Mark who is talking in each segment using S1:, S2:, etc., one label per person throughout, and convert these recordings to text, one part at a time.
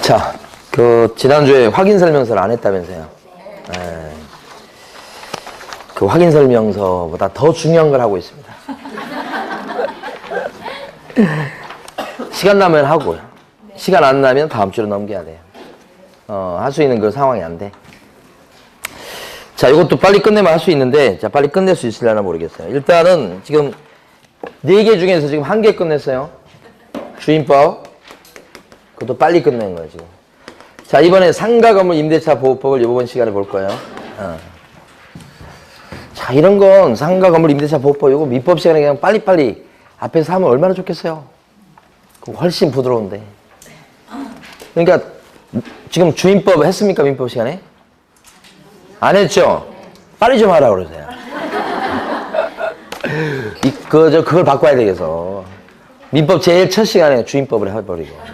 S1: 자, 지난주에 확인 설명서를 안 했다면서요. 네. 그 확인 설명서보다 더 중요한 걸 하고 있습니다. 시간 나면 하고요. 시간 안 나면 다음 주로 넘겨야 돼요. 할 수 있는 그 상황이 안 돼. 자, 이것도 빨리 끝내면 할 수 있는데, 자, 빨리 끝낼 수 있으려나 모르겠어요. 일단은 지금 4개 중에서 지금 1개 끝냈어요. 주임법. 그것도 빨리 끝낸 거예요, 지금. 자, 이번에 상가 건물 임대차 보호법을 이번 시간에 볼 거예요. 자, 이런 건 상가 건물 임대차 보호법, 이거 민법 시간에 그냥 빨리빨리 앞에서 하면 얼마나 좋겠어요. 그거 훨씬 부드러운데. 그러니까 지금 주임법 했습니까, 민법 시간에? 안 했죠? 빨리 좀 하라고 그러세요. 그걸 바꿔야 되겠어. 민법 제일 첫 시간에 주임법을 해버리고.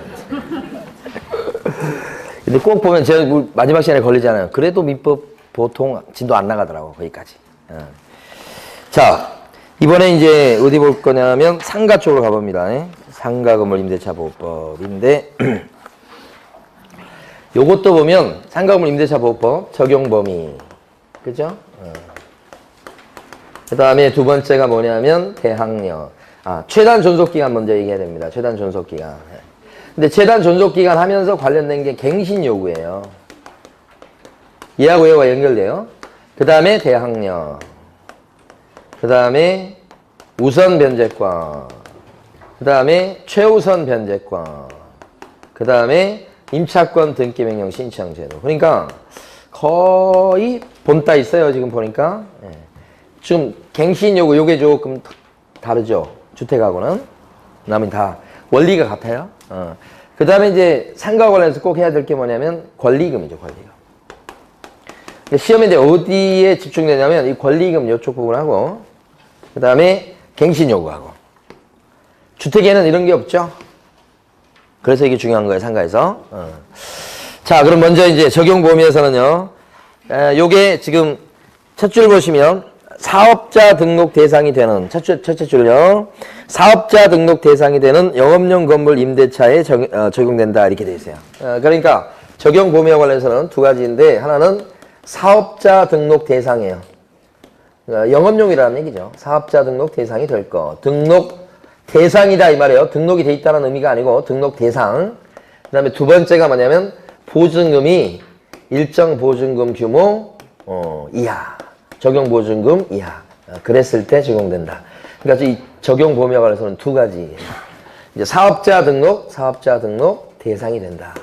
S1: 근데 꼭 보면 제가 마지막 시간에 걸리잖아요. 그래도 민법 보통 진도 안 나가더라고, 거기까지. 자, 이번에 이제 어디 볼 거냐면 상가 쪽으로 가봅니다. 상가 건물 임대차 보호법인데, 요것도 보면 상가 건물 임대차 보호법 적용 범위. 그죠? 그 다음에 두 번째가 뭐냐면 대항력. 최단 존속기간 먼저 얘기해야 됩니다. 최단 존속기간. 근데 최단 존속기간 하면서 관련된 게 갱신 요구예요. 얘하고 얘가 연결돼요. 그 다음에 대항력. 그 다음에 우선 변제권. 그 다음에 최우선 변제권. 그 다음에 임차권 등기 명령 신청 제도. 그러니까 거의 본따 있어요, 지금 보니까. 지금 갱신 요구, 요게 조금 다르죠. 주택하고는. 그다음에 다 원리가 같아요. 그 다음에 이제 상가 관련해서 꼭 해야 될 게 뭐냐면 권리금이죠, 권리금. 시험에 이제 어디에 집중되냐면 이 권리금 요쪽 부분하고, 그 다음에 갱신 요구하고. 주택에는 이런 게 없죠. 그래서 이게 중요한 거예요, 상가에서. 자, 그럼 먼저 이제 적용 범위에서는요, 요게 지금 첫 줄 보시면 사업자 등록 대상이 되는, 첫째 줄요, 사업자 등록 대상이 되는 영업용 건물 임대차에 적용된다, 이렇게 돼 있어요. 그러니까 적용 범위와 관련해서는 두 가지인데, 하나는 사업자 등록 대상이에요. 영업용이라는 얘기죠. 사업자 등록 대상이 될 거. 등록 대상이다, 이 말이에요. 등록이 돼 있다는 의미가 아니고 등록 대상. 그 다음에 두 번째가 뭐냐면 보증금이 일정 보증금 규모 이하, 적용 보증금 이하. 그랬을 때 적용된다. 그러니까 이 적용 범위와 관해서는 두 가지. 이제 사업자 등록 대상이 된다.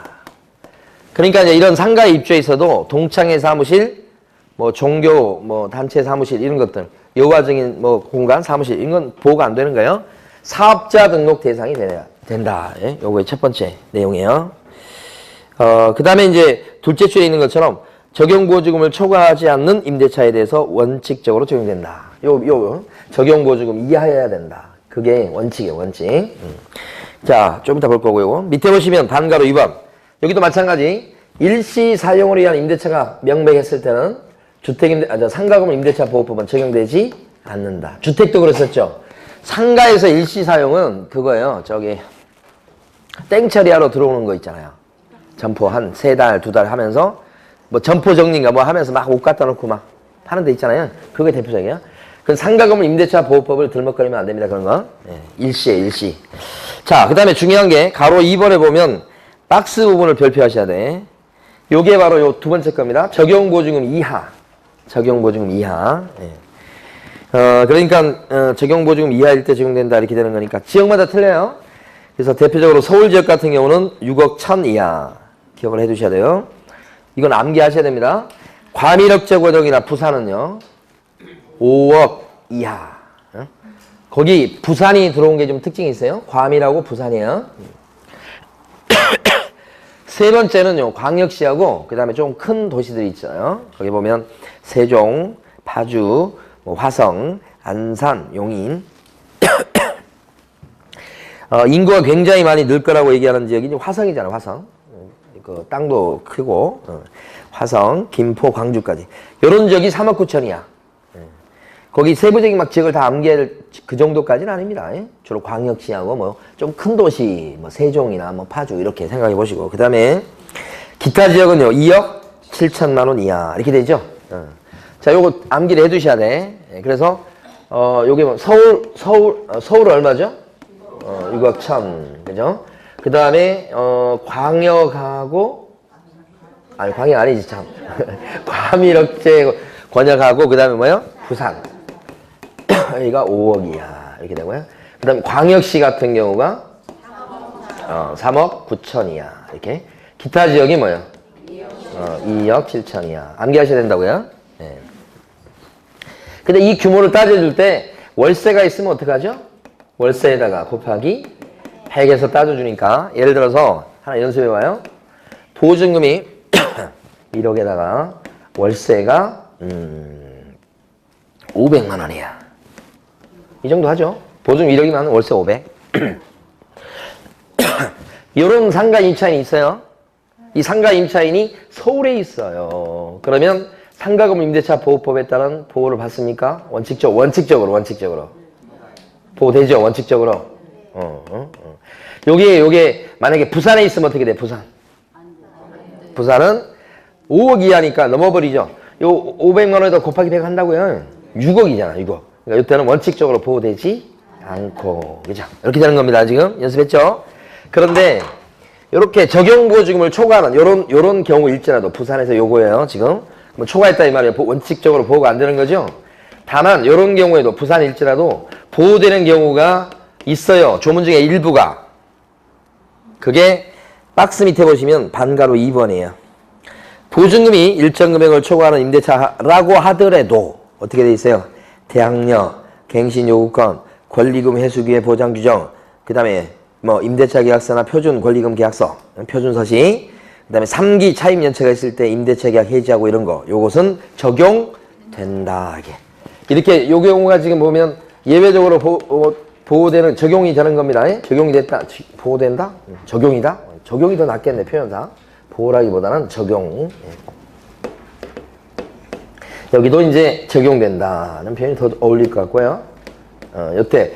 S1: 그러니까 이제 이런 상가에 입주해 있어도 동창회 사무실, 뭐 종교, 뭐 단체 사무실 이런 것들, 여가적인 뭐 공간, 사무실 이런 건 보호가 안 되는 거예요. 사업자 등록 대상이 된다. 예? 요거의 첫 번째 내용이에요. 그 다음에 이제 둘째 줄에 있는 것처럼 적용보증금을 초과하지 않는 임대차에 대해서 원칙적으로 적용된다. 요 적용보증금 이하여야 된다. 그게 원칙이에요, 원칙. 자, 좀 이따 볼 거고요. 밑에 보시면 단가로 2번. 여기도 마찬가지. 일시 사용을 위한 임대차가 명백했을 때는 상가건물 임대차 보호법은 적용되지 않는다. 주택도 그랬었죠. 상가에서 일시 사용은 그거예요. 땡처리하러 들어오는 거 있잖아요. 점포 한 3달, 2달 하면서 뭐 점포 정리인가 뭐 하면서 막 옷 갖다 놓고 막 하는 데 있잖아요. 그게 대표적이에요. 그건 상가 건물 임대차 보호법을 들먹거리면 안 됩니다. 그런 거. 일시에 일시. 자, 그 다음에 중요한 게 가로 2번에 보면 박스 부분을 별표하셔야 돼. 요게 바로 요 두 번째 겁니다. 적용보증금 이하. 적용보증금 이하. 그러니까 적용보증금 이하일 때 적용된다 이렇게 되는 거니까 지역마다 틀려요. 그래서 대표적으로 서울 지역 같은 경우는 6억 1천 이하 기억을 해 두셔야 돼요. 이건 암기하셔야 됩니다. 과밀억제 고정이나 부산은요 5억 이하. 거기 부산이 들어온 게 좀 특징이 있어요. 과밀하고 부산이에요. 세 번째는요 광역시하고 그 다음에 좀 큰 도시들이 있어요. 거기 보면 세종, 파주, 화성, 안산, 용인. 인구가 굉장히 많이 늘 거라고 얘기하는 지역이 화성이잖아요, 화성. 그 땅도 크고, 화성, 김포, 광주까지. 요런 지역이 3억 9천이야. 거기 세부적인 막 지역을 다 암기할 그 정도까지는 아닙니다. 주로 광역시하고 뭐 좀 큰 도시, 뭐 세종이나 뭐 파주 이렇게 생각해 보시고. 그 다음에 기타 지역은요, 2억 7천만 원 이하. 이렇게 되죠? 자, 요거 암기를 해 두셔야 돼. 그래서, 요게 뭐, 서울 얼마죠? 6억 1천. 그죠? 그 다음에, 광역하고, 아니, 광역 아니지, 참. 과밀억제 권역하고, 그 다음에 뭐요? 부산. 여기가 5억 이하. 이렇게 되고요. 그 다음에 광역시 같은 경우가, 3억 9천 이하. 이렇게. 기타 지역이 뭐요? 2억 7천 이하. 암기하셔야 된다고요? 네. 근데 이 규모를 따져줄 때 월세가 있으면 어떡하죠? 월세에다가 곱하기 100에서 따져주니까 예를 들어서 하나 연습해봐요. 보증금이 1억에다가 월세가 500만 원이야. 이 정도 하죠. 보증금 1억이면 월세 500. 이런 상가 임차인이 있어요. 이 상가 임차인이 서울에 있어요. 그러면 상가금 임대차 보호법에 따른 보호를 받습니까? 원칙적으로. 보호되죠, 원칙적으로. 요게 만약에 부산에 있으면 어떻게 돼, 부산? 부산은 5억 이하니까 넘어버리죠. 요 500만 원에다 곱하기 100 한다고요. 6억이잖아, 6억. 그러니까 이때는 원칙적으로 보호되지 않고. 그죠? 이렇게 되는 겁니다, 지금. 연습했죠? 그런데, 요렇게 적용보증금을 초과하는, 요런 경우일지라도, 부산에서 요거예요, 지금. 뭐 초과했다 이 말이에요. 원칙적으로 보호가 안 되는 거죠. 다만 이런 경우에도 부산일지라도 보호되는 경우가 있어요. 조문 중에 일부가. 그게 박스 밑에 보시면 반가로 2번이에요. 보증금이 일정 금액을 초과하는 임대차라고 하더라도 어떻게 돼 있어요? 대항력, 갱신요구권, 권리금 회수기의 보장 규정, 그 다음에 뭐 임대차 계약서나 표준 권리금 계약서, 표준 서식, 그 다음에 3기 차임 연체가 있을 때 임대차 계약 해지하고 이런 거, 요것은 적용된다. 이렇게 요 경우가 지금 보면 예외적으로 보호되는, 적용이 되는 겁니다. 적용이 됐다. 보호된다? 적용이다? 적용이 더 낫겠네, 표현사. 보호라기보다는 적용. 여기도 이제 적용된다는 표현이 더 어울릴 것 같고요. 여태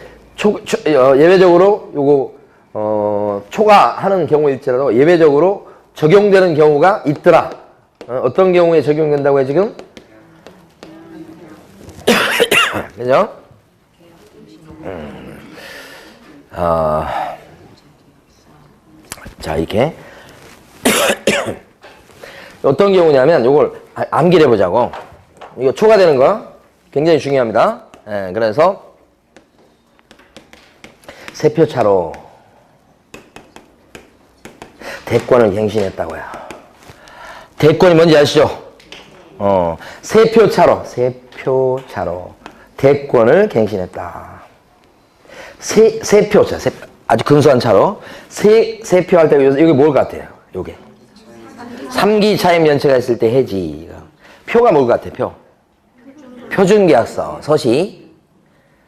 S1: 예외적으로 요거 초과하는 경우일지라도 예외적으로 적용되는 경우가 있더라. 어떤 경우에 적용된다고 해 지금? 그죠? 자, 이렇게 어떤 경우냐면 요걸 암기를 해보자고. 이거 초과되는 거 굉장히 중요합니다. 그래서 세표 차로 대권을 갱신했다고요. 대권이 뭔지 아시죠? 세표 차로 대권을 갱신했다. 세표 아주 근소한 차로 세표 할 때 여기 뭘 같아요? 요게 3기 차임 연체가 있을 때 해지. 표가 뭘 같아? 표준계약서 서식,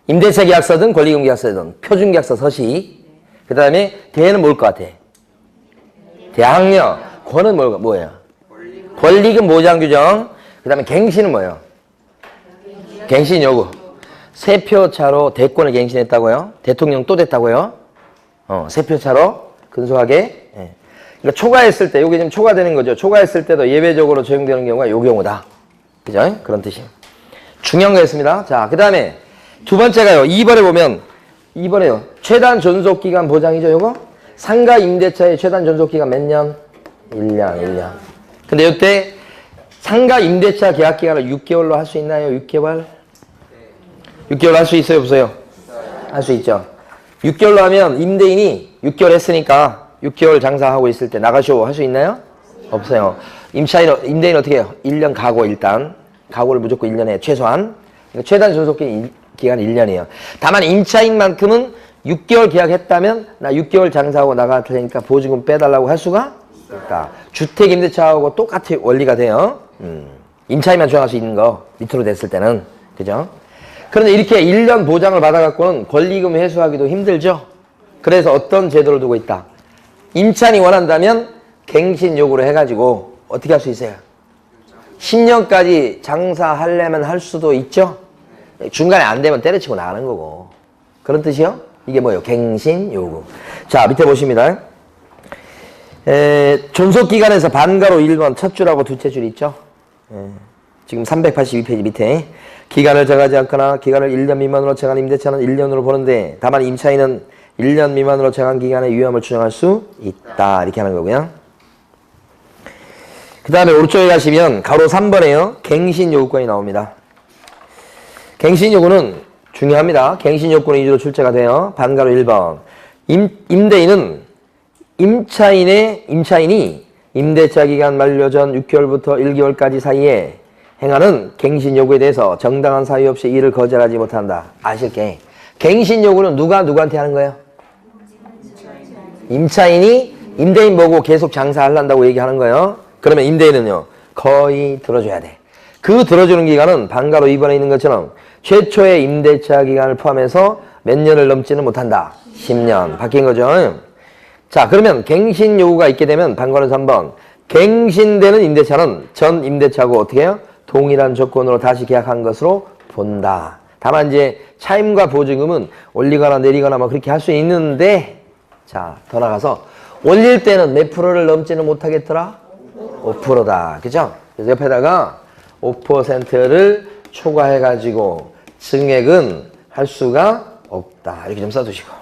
S1: 임대차 계약서든 권리금 계약서든 표준계약서 서식. 그 다음에 대는 뭘 것 같아? 대항력. 권은 뭐예요? 권리금 보장 규정. 그 다음에 갱신은 뭐예요? 갱신 요구. 세표 차로 대권을 갱신했다고요? 대통령 또 됐다고요? 세표 차로 근소하게. 그러니까 초과했을 때, 요게 지금 초과되는 거죠. 초과했을 때도 예외적으로 적용되는 경우가 요 경우다. 그죠? 그런 뜻이에요. 중요한 거였습니다. 자, 그 다음에 두 번째가요. 2번에 보면, 2번에요. 최단 존속기간 보장이죠, 요거? 상가 임대차의 최단 존속기간 몇 년? 1년. 근데 이때 상가 임대차 계약 기간을 6개월로 할 수 있나요? 6개월? 6개월 할 수 있어요, 없어요? 할 수 있죠. 6개월로 하면 임대인이 6개월 했으니까 6개월 장사하고 있을 때 나가쇼 할 수 있나요? 없어요. 임대인 어떻게 해요? 1년 각오 일단. 각오를 무조건 1년에 최소한. 그러니까 최단 존속기간 1년이에요. 다만 임차인만큼은 6개월 계약했다면 나 6개월 장사하고 나갈 테니까 보증금 빼달라고 할 수가 있다. 주택 임대차하고 똑같이 원리가 돼요. 임차인만 주장할 수 있는 거 밑으로 됐을 때는. 그죠? 그런데 이렇게 1년 보장을 받아갖고는 권리금 회수하기도 힘들죠. 그래서 어떤 제도를 두고 있다. 임차인이 원한다면 갱신 요구를 해가지고 어떻게 할 수 있어요? 10년까지 장사하려면 할 수도 있죠. 중간에 안 되면 때려치고 나가는 거고. 그런 뜻이요? 이게 뭐예요? 갱신 요구. 자, 밑에 보십니다. 존속기간에서 반가로 1번 첫 줄하고 둘째 줄 있죠? 지금 382페이지 밑에 기간을 정하지 않거나 기간을 1년 미만으로 정한 임대차는 1년으로 보는데 다만 임차인은 1년 미만으로 정한 기간의 유효함을 추정할 수 있다. 이렇게 하는 거고요. 그 다음에 오른쪽에 가시면 가로 3번에요. 갱신 요구권이 나옵니다. 갱신 요구는 중요합니다. 갱신 요구는 이주로 출제가 돼요. 반가로 1번. 임대인은 임차인이 임대차 기간 만료 전 6개월부터 1개월까지 사이에 행하는 갱신 요구에 대해서 정당한 사유 없이 이를 거절하지 못한다. 아실게. 갱신 요구는 누가 누구한테 하는 거예요? 임차인이 임대인 보고 계속 장사하려고 얘기하는 거예요. 그러면 임대인은요, 거의 들어줘야 돼. 그 들어주는 기간은 반가로 2번에 있는 것처럼 최초의 임대차 기간을 포함해서 몇 년을 넘지는 못한다. 10년. 바뀐 거죠. 자, 그러면 갱신 요구가 있게 되면 반가로 3번. 갱신되는 임대차는 전 임대차하고 어떻게 해요? 동일한 조건으로 다시 계약한 것으로 본다. 다만 이제 차임과 보증금은 올리거나 내리거나 뭐 그렇게 할 수 있는데, 자, 더 나가서 올릴 때는 몇 프로를 넘지는 못하겠더라? 5%다. 그죠? 그래서 옆에다가 5%를 초과해가지고 증액은 할 수가 없다. 이렇게 좀 써두시고.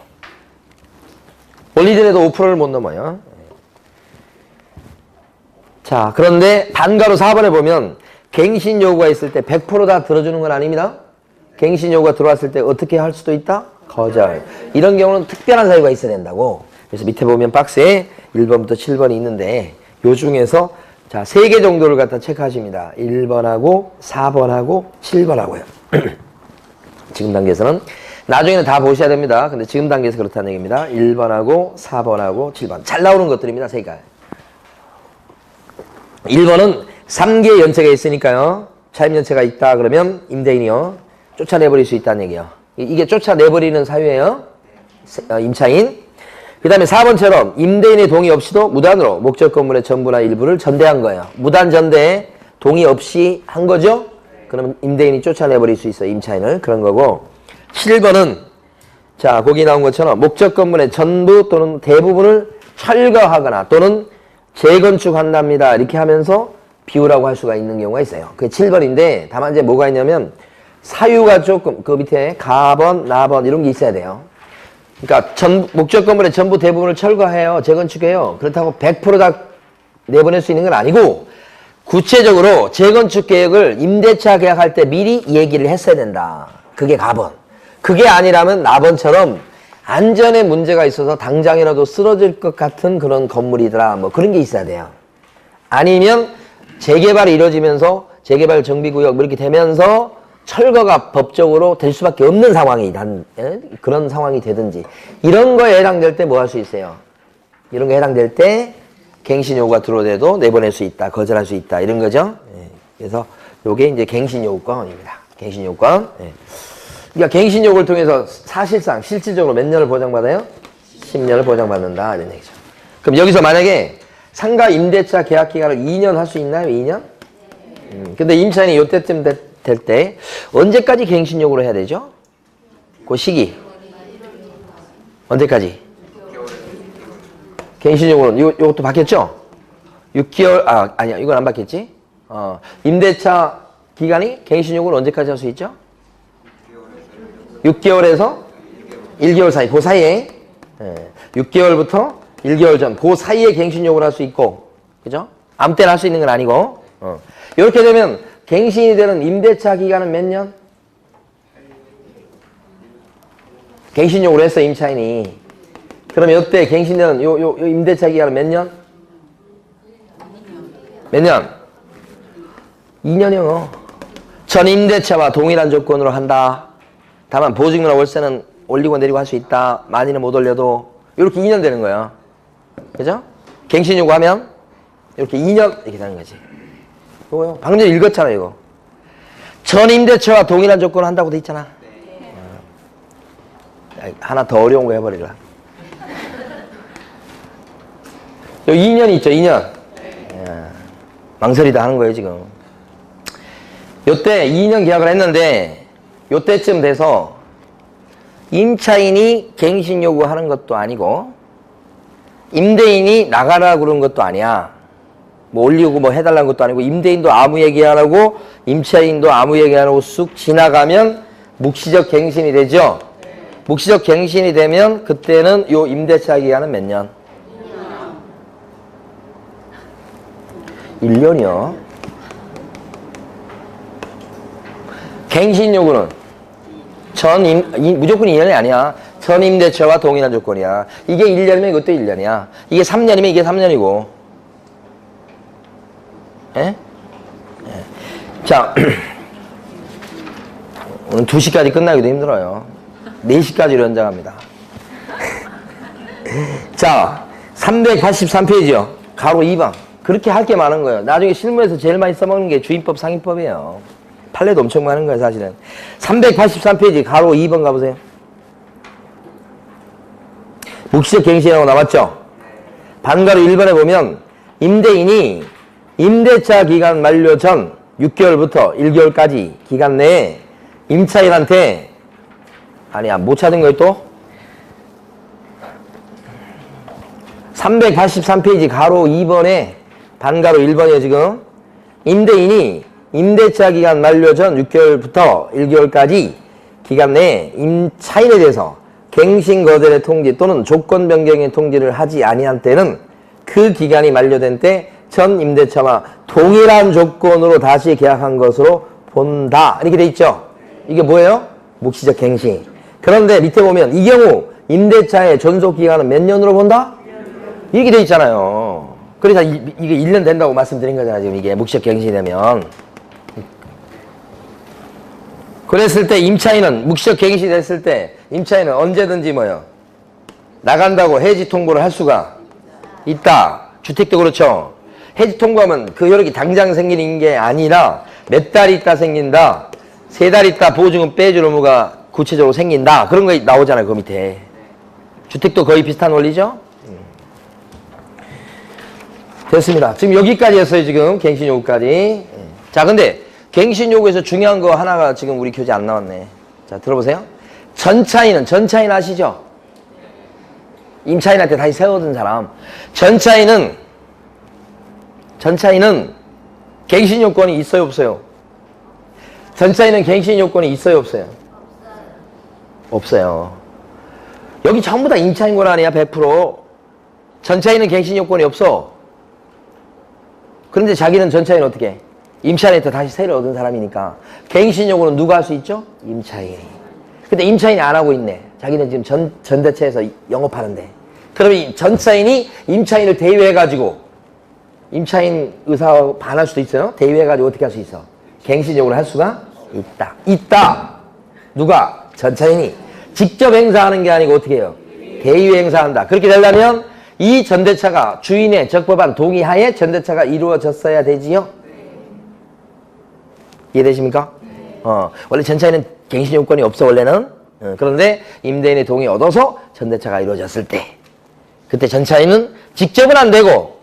S1: 올리더라도 5%를 못 넘어요. 자, 그런데 반가로 4번에 보면 갱신 요구가 있을 때 100% 다 들어주는 건 아닙니다. 갱신 요구가 들어왔을 때 어떻게 할 수도 있다? 거절. 이런 경우는 특별한 사유가 있어야 된다고. 그래서 밑에 보면 박스에 1번부터 7번이 있는데 요 중에서 자, 3개 정도를 갖다 체크하십니다. 1번하고 4번하고 7번하고요. 지금 단계에서는 나중에는 다 보셔야 됩니다. 근데 지금 단계에서 그렇다는 얘기입니다. 1번하고 4번하고 7번. 잘 나오는 것들입니다. 3개. 1번은 3개 연체가 있으니까요. 차임 연체가 있다 그러면 임대인이요. 쫓아내버릴 수 있다는 얘기예요. 이게 쫓아내버리는 사유예요. 임차인. 그 다음에 4번처럼 임대인의 동의 없이도 무단으로 목적 건물의 전부나 일부를 전대한 거예요. 무단 전대 동의 없이 한 거죠? 그러면 임대인이 쫓아내버릴 수 있어요. 임차인을. 그런 거고. 7번은 자, 거기 나온 것처럼 목적 건물의 전부 또는 대부분을 철거하거나 또는 재건축한답니다. 이렇게 하면서 비우라고 할 수가 있는 경우가 있어요. 그게 7번인데 다만 이제 뭐가 있냐면 사유가 조금 그 밑에 가번, 나번 이런 게 있어야 돼요. 그러니까 목적 건물의 전부 대부분을 철거해요. 재건축해요. 그렇다고 100% 다 내보낼 수 있는 건 아니고 구체적으로 재건축 계획을 임대차 계약할 때 미리 얘기를 했어야 된다. 그게 가번. 그게 아니라면 나번처럼 안전에 문제가 있어서 당장이라도 쓰러질 것 같은 그런 건물이더라. 뭐 그런 게 있어야 돼요. 아니면 재개발이 이루어지면서 재개발 정비구역 뭐 이렇게 되면서 철거가 법적으로 될 수밖에 없는 상황이 그런 상황이 되든지 이런 거에 해당될 때 뭐 할 수 있어요? 이런 거에 해당될 때 갱신 요구가 들어오더라도 내보낼 수 있다, 거절할 수 있다 이런 거죠. 그래서 요게 이제 갱신 요구권입니다. 갱신 요구권. 그러니까 갱신 요구를 통해서 사실상 실질적으로 몇 년을 보장받아요? 10년을 보장받는다 이런 얘기죠. 그럼 여기서 만약에 상가 임대차 계약 기간을 2년 할 수 있나요? 2년? 근데 임차인이 요때쯤 될 때 언제까지 갱신 요구를 해야 되죠? 그 시기 언제까지? 갱신 요구는 요것도 바뀌었죠? 6개월 아니야 이건 안 바뀌었지? 임대차 기간이 갱신 요구는 언제까지 할 수 있죠? 6개월에서 1개월 사이 그 사이에 6개월부터 1개월 전 그 사이에 갱신 요구를 할 수 있고 그죠? 아무 때나 할 수 있는 건 아니고 이렇게 되면 갱신이 되는 임대차 기간은 몇 년? 갱신 요구를 했어 임차인이. 그러면 이때 갱신되는 요 임대차 기간은 몇 년? 몇 년? 2년이요. 전 임대차와 동일한 조건으로 한다. 다만 보증금이나 월세는 올리고 내리고 할 수 있다. 많이는 못 올려도 이렇게 2년 되는 거예요. 그죠? 갱신 요구하면 이렇게 2년 이렇게 되는 거지. 이거요. 방금 전에 읽었잖아 이거. 전 임대차와 동일한 조건을 한다고 돼 있잖아. 하나 더 어려운 거 해버리라. 요 2년이 있죠 2년. 망설이다 하는 거예요 지금. 요때 2년 계약을 했는데 요때쯤 돼서 임차인이 갱신 요구하는 것도 아니고 임대인이 나가라 그런 것도 아니야. 뭐 올리고 뭐 해달라는 것도 아니고 임대인도 아무 얘기 안 하고 임차인도 아무 얘기 안 하고 쑥 지나가면 묵시적 갱신이 되죠. 묵시적 갱신이 되면 그때는 요 임대차 기간은 몇 년? 1년이요. 갱신 요구는 무조건 2년이 아니야. 전임대차와 동일한 조건이야. 이게 1년이면 이것도 1년이야. 이게 3년이면 이게 3년이고. 예? 예. 자, 오늘 2시까지 끝나기도 힘들어요. 4시까지로 연장합니다. 자, 383페이지요. 가로 2번. 그렇게 할 게 많은 거예요. 나중에 실무에서 제일 많이 써먹는 게 주임법, 상임법이에요. 판례도 엄청 많은 거예요, 사실은. 383페이지 가로 2번 가보세요. 묵시적 갱신이라고 나왔죠? 반가로 1번에 보면 임대인이 임대차 기간 만료 전 6개월부터 1개월까지 기간 내에 임차인한테 아니야 못 찾은 거예요 또? 383페이지 가로 2번에 반가로 1번이에요 지금. 임대인이 임대차 기간 만료 전 6개월부터 1개월까지 기간 내에 임차인에 대해서 갱신 거절의 통지 또는 조건 변경의 통지를 하지 아니한 때는 그 기간이 만료된 때 전 임대차와 동일한 조건으로 다시 계약한 것으로 본다. 이렇게 돼 있죠. 이게 뭐예요? 묵시적 갱신. 그런데 밑에 보면 이 경우 임대차의 존속 기간은 몇 년으로 본다? 이렇게 돼 있잖아요. 그래서 이게 1년 된다고 말씀드린 거잖아요. 지금 이게 묵시적 갱신이 되면. 그랬을 때 임차인은 묵시적 갱신이 됐을 때 임차인은 언제든지 뭐요? 나간다고 해지 통보를 할 수가 있다. 주택도 그렇죠. 해지 통보하면 그 효력이 당장 생기는 게 아니라 몇 달 있다 생긴다. 3달 있다 보증금 빼줄 의무가 구체적으로 생긴다. 그런 거 나오잖아요. 그 밑에. 주택도 거의 비슷한 원리죠. 됐습니다. 지금 여기까지 했어요. 지금 갱신 요구까지. 자, 근데 갱신 요구에서 중요한 거 하나가 지금 우리 교재 안 나왔네. 자, 들어보세요. 전차인은 전차인 아시죠? 임차인한테 다시 세워둔 사람. 전차인은 갱신 요건이 있어요, 없어요? 전차인은 갱신 요건이 있어요, 없어요? 없어요. 여기 전부 다 임차인 권한이야, 100%. 전차인은 갱신 요건이 없어. 그런데 자기는 전차인 어떻게 해? 임차인한테 다시 세를 얻은 사람이니까 갱신 요구는 누가 할 수 있죠? 임차인이. 근데 임차인이 안 하고 있네. 자기는 지금 전대체에서 영업하는데. 그러면 전차인이 임차인을 대위해가지고 임차인 의사와 반할 수도 있어요. 대위해가지고 어떻게 할 수 있어? 갱신 요구를 할 수가 있다. 누가? 전차인이. 직접 행사하는 게 아니고 어떻게 해요? 대위 행사한다. 그렇게 되려면 이 전대차가 주인의 적법한 동의하에 전대차가 이루어졌어야 되지요? 이해되십니까? 원래 전차인은 갱신 요건이 없어, 원래는. 그런데 임대인의 동의 얻어서 전대차가 이루어졌을 때. 그때 전차인은 직접은 안 되고,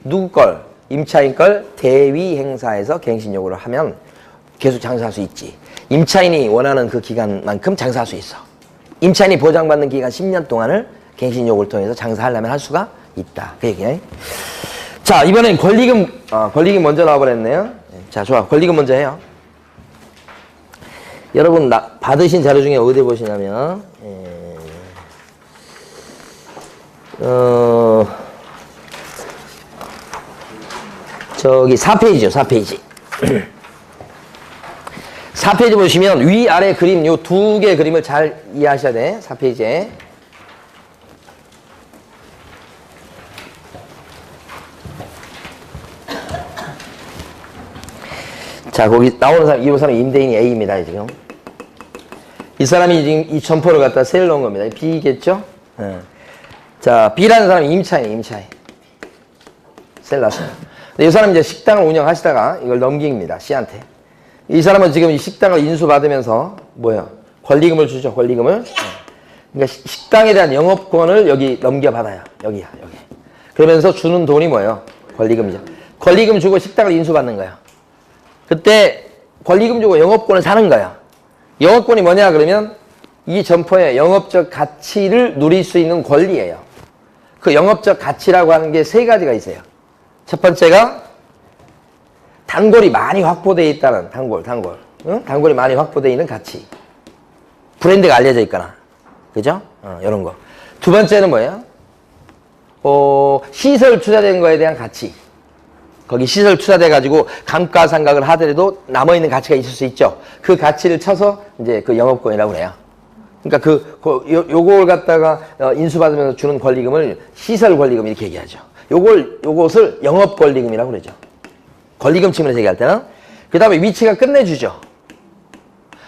S1: 누구 걸? 임차인 걸 대위 행사해서 갱신 요구를 하면 계속 장사할 수 있지. 임차인이 원하는 그 기간만큼 장사할 수 있어. 임차인이 보장받는 기간 10년 동안을 갱신 요구를 통해서 장사하려면 할 수가 있다. 그 얘기네. 자, 이번엔 권리금 먼저 나와버렸네요. 자, 좋아. 권리금 먼저 해요. 여러분, 받으신 자료 중에 어디 보시냐면, 저기 4페이지요, 4페이지. 4페이지 보시면 위아래 그림, 요 2개 그림을 잘 이해하셔야 돼. 4페이지에. 자, 거기 나오는 사람, 이 사람이 임대인이 A입니다, 지금. 이 사람이 지금 이 점포를 갖다 세를 넣은 겁니다. B겠죠? 자, B라는 사람이 임차인. 세를 놨어요. 근데 이 사람이 이제 식당을 운영하시다가 이걸 넘깁니다, C한테. 이 사람은 지금 이 식당을 인수받으면서, 권리금을 주죠, 권리금을. 그러니까 식당에 대한 영업권을 여기 넘겨받아요. 여기야, 여기. 그러면서 주는 돈이 뭐예요? 권리금이죠. 권리금 주고 식당을 인수받는 거예요. 그때 권리금 주고 영업권을 사는 거야. 영업권이 뭐냐 그러면 이 점포의 영업적 가치를 누릴 수 있는 권리예요. 그 영업적 가치라고 하는 게 세 가지가 있어요. 첫 번째가 단골이 많이 확보되어 있다는 단골. 응? 단골이 많이 확보되어 있는 가치. 브랜드가 알려져 있거나. 그죠? 이런 거. 두 번째는 뭐예요? 시설 투자된 거에 대한 가치. 거기 시설 투자돼가지고 감가상각을 하더라도 남아있는 가치가 있을 수 있죠. 그 가치를 쳐서 이제 그 영업권이라고 그래요. 그러니까 요걸 갖다가 인수받으면서 주는 권리금을 시설 권리금 이렇게 얘기하죠. 요것을 영업 권리금이라고 그러죠. 권리금 측면에서 얘기할 때는. 그 다음에 위치가 끝내주죠.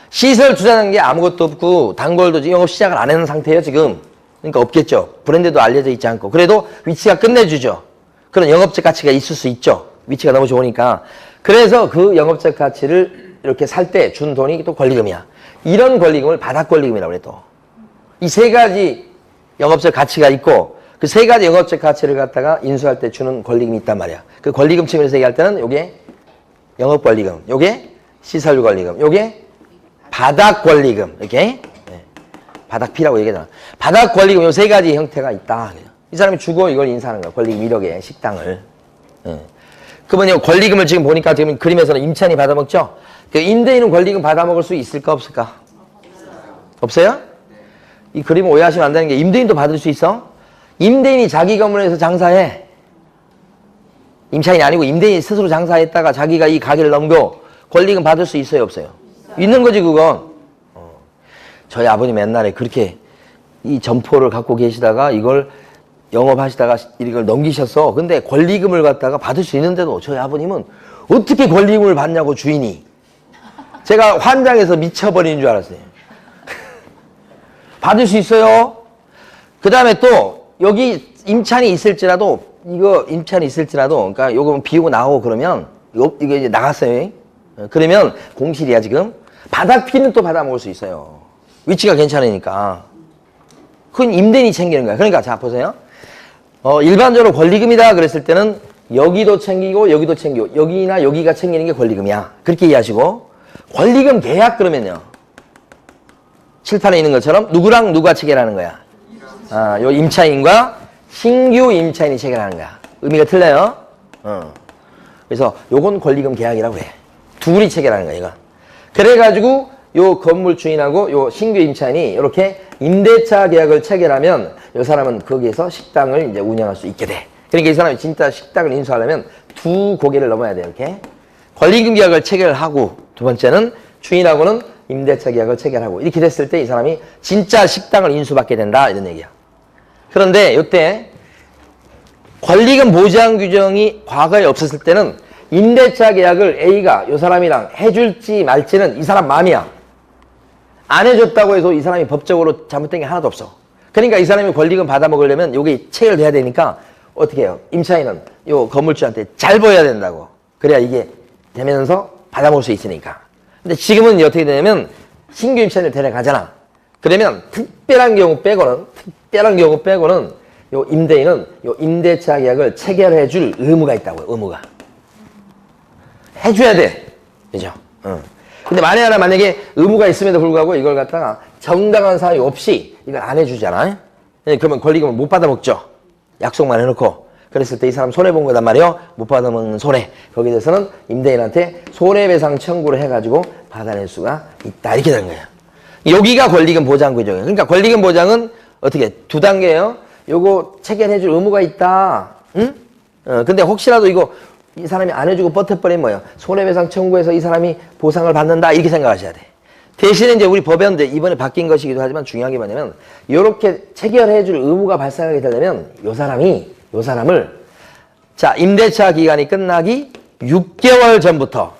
S1: 시설 투자하는 게 아무것도 없고 단골도 영업 시작을 안 하는 상태예요, 지금. 그러니까 없겠죠. 브랜드도 알려져 있지 않고. 그래도 위치가 끝내주죠. 그런 영업적 가치가 있을 수 있죠. 위치가 너무 좋으니까. 그래서 그 영업적 가치를 이렇게 살 때 준 돈이 또 권리금이야. 이런 권리금을 바닥 권리금이라고 그래 또. 이 세 가지 영업적 가치가 있고 그 세 가지 영업적 가치를 갖다가 인수할 때 주는 권리금이 있단 말이야. 그 권리금 측면에서 얘기할 때는 요게 영업 권리금, 요게 시설 권리금, 요게 바닥 권리금. 이렇게 바닥 P라고 얘기하잖아. 바닥 권리금 요 세 가지 형태가 있다. 이 사람이 주고 이걸 인수하는 거야. 권리금 1억에 식당을. 그러면 권리금을 지금 보니까 지금 그림에서는 임차인이 받아먹죠? 그 임대인은 권리금 받아먹을 수 있을까 없을까? 없어요? 이 그림 오해하시면 안 되는 게 임대인도 받을 수 있어? 임대인이 자기 건물에서 장사해. 임차인이 아니고 임대인이 스스로 장사했다가 자기가 이 가게를 넘겨 권리금 받을 수 있어요 없어요? 있는 거지 그건. 저희 아버님 옛날에 그렇게 이 점포를 갖고 계시다가 이걸 영업하시다가 이걸 넘기셨어. 근데 권리금을 갖다가 받을 수 있는데도 저희 아버님은 어떻게 권리금을 받냐고 주인이. 제가 환장해서 미쳐버리는 줄 알았어요. 받을 수 있어요. 그 다음에 또 여기 임차인이 있을지라도 그러니까 요거 비우고 나오고 그러면 이거 이제 나갔어요. 그러면 공실이야 지금. 바닥 피는 또 받아먹을 수 있어요. 위치가 괜찮으니까. 그건 임대인이 챙기는 거야. 그러니까 자 보세요. 일반적으로 권리금이다 그랬을 때는 여기도 챙기고 여기도 챙기고 여기나 여기가 챙기는 게 권리금이야. 그렇게 이해하시고 권리금 계약 그러면요. 칠판에 있는 것처럼 누구랑 누가 체결하는 거야? 요 임차인과 신규 임차인이 체결하는 거야. 의미가 틀려요. 그래서 요건 권리금 계약이라고 해. 둘이 체결하는 거야, 이거. 그래가지고 요 건물 주인하고 요 신규 임차인이 이렇게 임대차 계약을 체결하면 이 사람은 거기에서 식당을 이제 운영할 수 있게 돼. 그러니까 이 사람이 진짜 식당을 인수하려면 두 고개를 넘어야 돼, 이렇게. 권리금 계약을 체결하고 두 번째는 주인하고는 임대차 계약을 체결하고 이렇게 됐을 때 이 사람이 진짜 식당을 인수받게 된다, 이런 얘기야. 그런데 이때 권리금 보장 규정이 과거에 없었을 때는 임대차 계약을 A가 이 사람이랑 해줄지 말지는 이 사람 마음이야. 안 해줬다고 해서 이 사람이 법적으로 잘못된 게 하나도 없어. 그러니까 이 사람이 권리금 받아먹으려면 요게 체결돼야 되니까 어떻게 해요? 임차인은 요 건물주한테 잘 보여야 된다고. 그래야 이게 되면서 받아먹을 수 있으니까. 근데 지금은 어떻게 되냐면 신규 임차인을 데려가잖아. 그러면 특별한 경우 빼고는 요 임대인은 요 임대차 계약을 체결해 줄 의무가 있다고요. 의무가. 해줘야 돼. 그죠? 근데 만약에 의무가 있음에도 불구하고 이걸 갖다가 정당한 사유 없이 이걸 안 해주잖아요. 그러면 권리금을 못 받아먹죠. 약속만 해놓고. 그랬을 때 이 사람 손해본 거단 말이에요. 못 받아먹는 손해. 거기에 대해서는 임대인한테 손해배상 청구를 해가지고 받아낼 수가 있다. 이렇게 되는 거예요. 여기가 권리금 보장 규정이에요. 그러니까 권리금 보장은 어떻게 두 단계예요. 요거 체결해줄 의무가 있다. 응? 근데 혹시라도 이거 이 사람이 안 해주고 버텨버리면 뭐예요? 손해배상 청구해서 이 사람이 보상을 받는다. 이렇게 생각하셔야 돼. 대신에 이제 우리 법에는 이번에 바뀐 것이기도 하지만 중요한 게 뭐냐면 이렇게 체결해줄 의무가 발생하게 되려면 요 사람을 자 임대차 기간이 끝나기 6개월 전부터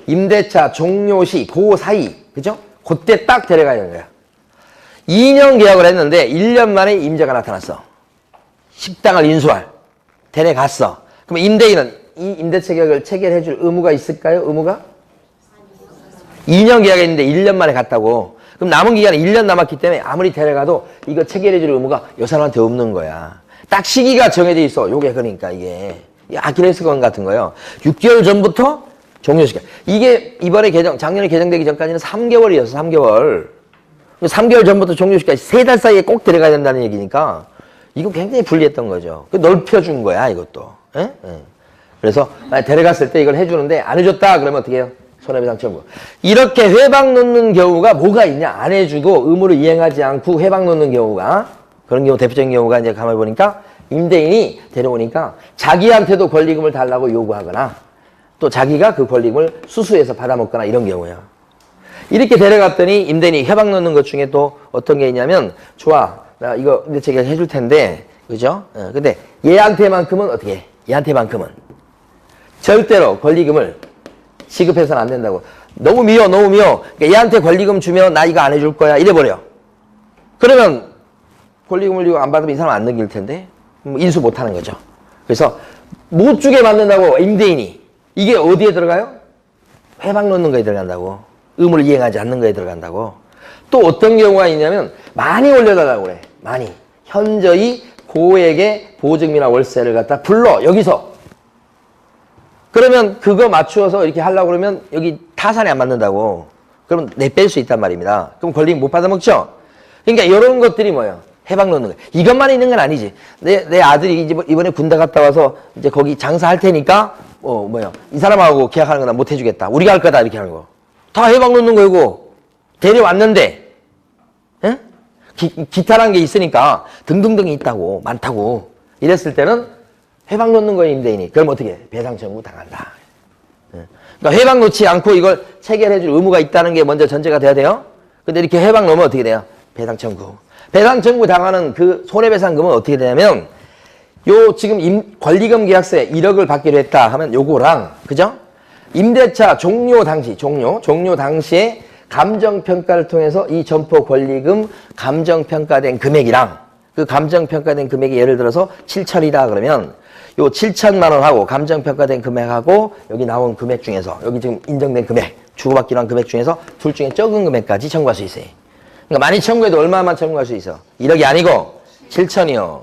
S1: 임대차 종료시 그 사이 그죠? 그때 딱 데려가야 되는 거야. 2년 계약을 했는데 1년 만에 임자가 나타났어. 식당을 인수할. 데려갔어. 그럼 임대인은 이 임대차 계약을 체결해줄 의무가 있을까요? 의무가? 2년 계약했는데 1년 만에 갔다고. 그럼 남은 기간이 1년 남았기 때문에 아무리 데려가도 이거 체결해줄 의무가 요 사람한테 없는 거야. 딱 시기가 정해져 있어. 요게 그러니까 이게 아킬레스건 같은 거요. 6개월 전부터 종료시켜. 이게 이번에 작년에 개정되기 전까지는 3개월이었어. 3개월. 3개월 전부터 종료시켜. 3달 사이에 꼭 데려가야 된다는 얘기니까 이거 굉장히 불리했던 거죠. 넓혀준 거야, 이것도. 에? 에. 그래서 데려갔을 때 이걸 해주는데 안 해줬다 그러면 어떻게 해요? 손해배상 청구. 이렇게 회방 놓는 경우가 뭐가 있냐? 안 해주고 의무를 이행하지 않고 회방 놓는 경우가, 그런 경우 대표적인 경우가 이제 가만히 보니까 임대인이 데려오니까 자기한테도 권리금을 달라고 요구하거나 또 자기가 그 권리금을 수수해서 받아먹거나 이런 경우야. 이렇게 데려갔더니 임대인이 회방 놓는 것 중에 또 어떤 게 있냐면, 좋아, 나 이거 근데 제가 해줄 텐데, 그죠? 근데 얘한테만큼은 어떻게 해? 얘한테만큼은 절대로 권리금을 지급해서는 안 된다고. 너무 미워, 너무 미워. 그러니까 얘한테 권리금 주면 나 이거 안 해줄 거야. 이래버려. 그러면 권리금을 이거 안 받으면 이 사람 안 넘길 텐데 인수 못 하는 거죠. 그래서 못 주게 만든다고 임대인이. 이게 어디에 들어가요? 회방 놓는 거에 들어간다고. 의무를 이행하지 않는 거에 들어간다고. 또 어떤 경우가 있냐면 많이 올려달라고 그래. 많이. 현저히 고액의 보증이나 월세를 갖다 불러. 여기서. 그러면 그거 맞추어서 이렇게 하려고 그러면 여기 타산이 안 맞는다고. 그럼 내뺄 수 있단 말입니다. 그럼 권리금 못 받아먹죠? 그러니까 이런 것들이 뭐예요? 해방 놓는 거예요. 이것만 있는 건 아니지. 내 아들이 이번에 군대 갔다 와서 이제 거기 장사할 테니까 이 사람하고 계약하는 거 나 못 해주겠다. 우리가 할 거다. 이렇게 하는 거. 다 해방 놓는 거고. 데려왔는데 에? 기타란 게 있으니까 등등등이 있다고. 많다고. 이랬을 때는 해방 놓는 거예요, 임대인이. 그럼 어떻게 해? 배상 청구 당한다. 그러니까 해방 놓지 않고 이걸 체결해 줄 의무가 있다는 게 먼저 전제가 돼야 돼요. 근데 이렇게 해방 놓으면 어떻게 돼요? 배상 청구. 배상 청구 당하는 그 손해배상금은 어떻게 되냐면, 요 지금 권리금 계약서에 1억을 받기로 했다 하면 요거랑, 그죠? 임대차 종료 당시에 감정평가를 통해서 이 점포 권리금 감정평가된 금액이랑, 그 감정평가된 금액이 예를 들어서 7천이다 그러면 요 7천만 원하고 감정평가된 금액하고 여기 나온 금액 중에서, 여기 지금 인정된 금액, 주고받기로 한 금액 중에서 둘 중에 적은 금액까지 청구할 수 있어요. 그러니까 많이 청구해도 얼마만 청구할 수 있어? 1억이 아니고 7천이요.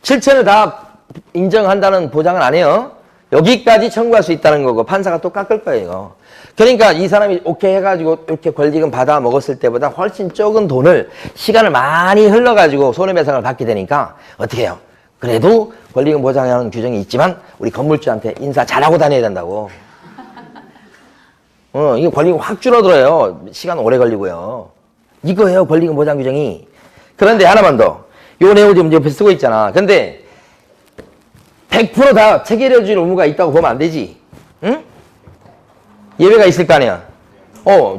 S1: 7천을 다 인정한다는 보장은 안 해요. 여기까지 청구할 수 있다는 거고 판사가 또 깎을 거예요. 그러니까 이 사람이 오케이 해가지고 이렇게 권리금 받아 먹었을 때보다 훨씬 적은 돈을 시간을 많이 흘러가지고 손해배상을 받게 되니까 어떻게 해요? 그래도 권리금 보장하는 규정이 있지만 우리 건물주한테 인사 잘하고 다녀야 된다고. 이게 권리금 확 줄어들어요. 시간 오래 걸리고요. 이거예요, 권리금 보장 규정이. 그런데 하나만 더. 요 내용을 지금 옆에 쓰고 있잖아. 근데 100% 다 체결해줄 의무가 있다고 보면 안 되지. 응? 예외가 있을 거 아니야.